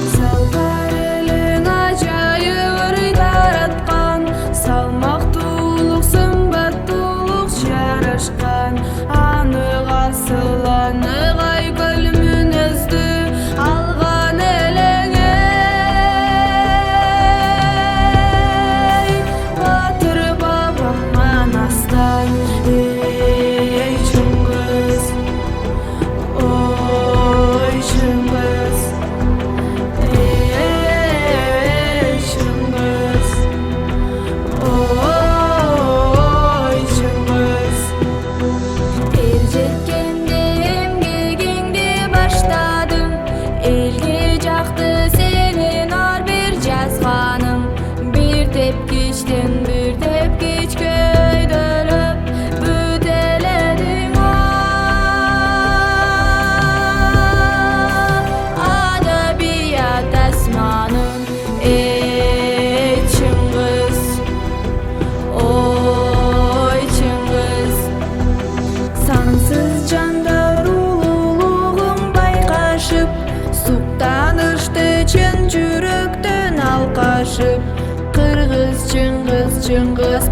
Салкар элең ажайып ырый тараткан, салмактуулук сымбаттуулук жарашкан. Анык асыл анык айкөл мүнөздү алган элең эй, батыр бабам Манастан. Эй Чыңгыз, ой Чыңгыз, эй Чыңгыз, ой Чыңгыз. Эл жеткенде эмгегиңди баштадың, элге жакты сенин ар бир жазганың. Бир тепкичтен бир тепкичке өйдөлөп бүтеледиң адабият асманын. Эй Чыңгыз, ой Чыңгыз. Сансыз жандар улуулугун байкашып, суктанышты чын жүрөктөн алкашып. Кыргыз Чыңгыз, Чыңгыз